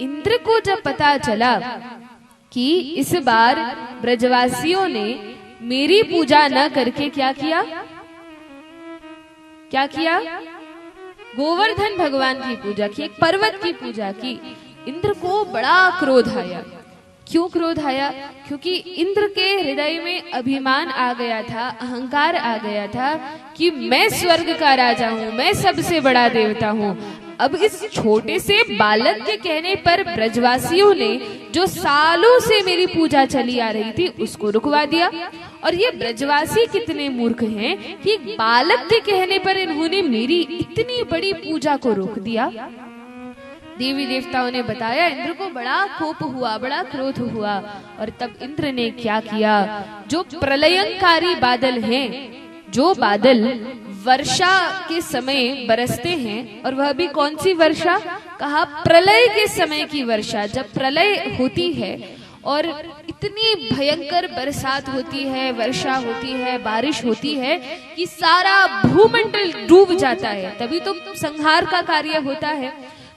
इंद्र को जब पता चला कि इस बार ब्रजवासियों ने मेरी पूजा न करके क्या किया, गोवर्धन भगवान की पूजा की, एक पर्वत की पूजा की, इंद्र को बड़ा क्रोध आया। क्यों क्रोध आया? क्योंकि इंद्र के हृदय में अभिमान आ गया था, अहंकार आ गया था कि मैं स्वर्ग का राजा हूँ, मैं सबसे बड़ा देवता हूँ। अब इस छोटे से बालक के कहने पर ब्रजवासियों ने जो सालों से मेरी पूजा चली आ रही थी उसको रुकवा दिया। और ये ब्रजवासी कितने मूर्ख हैं कि बालक के कहने पर इन्होंने मेरी इतनी बड़ी पूजा को रोक दिया। देवी देवताओं ने बताया, इंद्र को बड़ा कोप हुआ, बड़ा क्रोध हुआ। और तब इंद्र ने क्या किया, जो प्रलयंकारी बादल हैं, जो बादल वर्षा के समय बरसते हैं, और वह भी कौन सी वर्षा, कहा प्रलय के समय की वर्षा। जब प्रलय होती है और इतनी भयंकर बरसात होती है, वर्षा होती है, बारिश होती है कि सारा भूमंडल डूब जाता है, तभी तो संहार का कार्य होता है।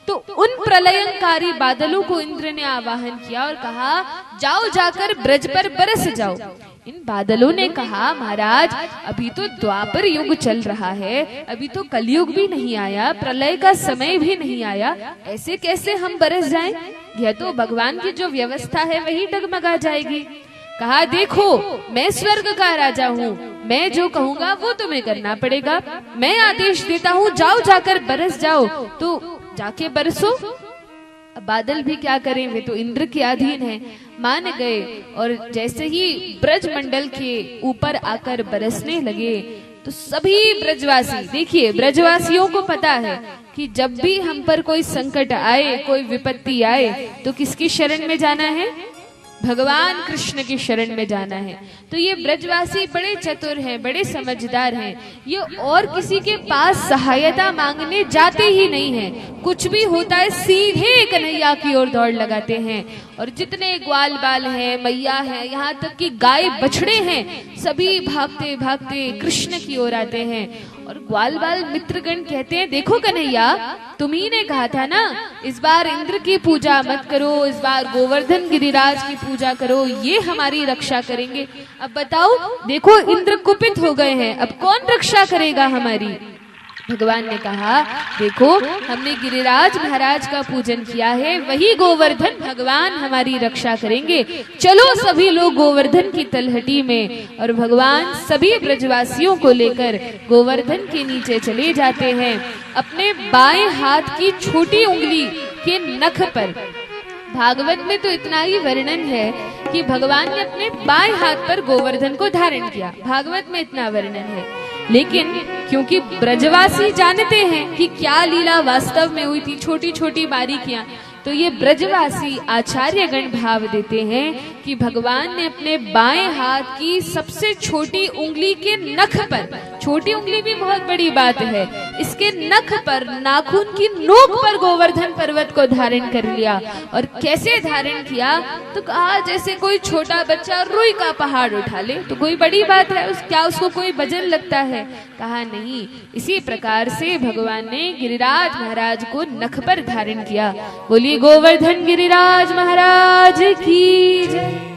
तो उन प्रलयंकारी बादलों को इंद्र ने आवाहन किया और कहा, जाओ जाकर ब्रज पर बरस जाओ। इन बादलों ने कहा, महाराज अभी तो द्वापर युग चल रहा है, अभी तो कलयुग भी नहीं आया, प्रलय का समय भी नहीं आया, ऐसे कैसे हम बरस जाएं? यह तो भगवान की जो व्यवस्था है वही डगमगा जाएगी। कहा, देखो मैं स्वर्ग का राजा हूँ, मैं जो कहूँगा वो तुम्हें करना पड़ेगा, मैं आदेश देता हूँ, जाओ जाकर बरस जाओ। तो जाके बरसो। बादल भी क्या करें, वे तो इंद्र के अधीन हैं, मान गए। और जैसे ही ब्रज मंडल के ऊपर आकर बरसने लगे तो सभी ब्रजवासी, देखिए ब्रजवासियों को पता है कि जब भी हम पर कोई संकट आए, कोई विपत्ति आए, तो किसकी शरण में जाना है, भगवान कृष्ण की शरण में जाना है। तो ये ब्रजवासी बड़े चतुर हैं, बड़े समझदार हैं, ये और किसी के पास सहायता मांगने जाते ही नहीं हैं। कुछ भी होता है सीधे कन्हैया की ओर दौड़ लगाते हैं। और जितने ग्वाल बाल हैं, मैया हैं, यहाँ तक कि गाय बछड़े हैं, सभी भागते भागते कृष्ण की ओर आते हैं। और ग्वाल बाल मित्रगण कहते हैं, देखो कन्हैया, तुम्ही ने कहा था ना इस बार इंद्र की पूजा मत करो, इस बार गोवर्धन गिरिराज की पूजा करो, ये हमारी रक्षा करेंगे। अब बताओ, देखो इंद्र कुपित हो गए हैं, अब कौन रक्षा करेगा हमारी? भगवान ने कहा, देखो हमने गिरिराज महाराज का पूजन किया है, वही गोवर्धन भगवान हमारी रक्षा करेंगे। चलो सभी लोग गोवर्धन की तलहटी में। और भगवान सभी ब्रजवासियों को लेकर गोवर्धन के नीचे चले जाते हैं। अपने बाएं हाथ की छोटी उंगली के नख पर, भागवत में तो इतना ही वर्णन है कि भगवान ने अपने बाएं हाथ पर गोवर्धन को धारण किया, भागवत में इतना वर्णन है। लेकिन क्योंकि ब्रजवासी जानते हैं कि क्या लीला वास्तव में हुई थी, छोटी छोटी बारीकियां, तो ये ब्रजवासी आचार्यगण भाव देते हैं कि भगवान ने अपने बाएं हाथ की सबसे छोटी उंगली के नख पर, छोटी उंगली भी बहुत बड़ी बात है, इसके नख पर, नाखून की नोक पर गोवर्धन पर्वत को धारण कर लिया। और कैसे धारण किया, तो कहा जैसे कोई छोटा बच्चा रुई का पहाड़ उठा ले, तो कोई बड़ी बात है, क्या उसको कोई वजन लगता है? कहा नहीं। इसी प्रकार से भगवान ने गिरिराज महाराज को नख पर धारण किया। बोलिए गोवर्धन गिरिराज महाराज की जय।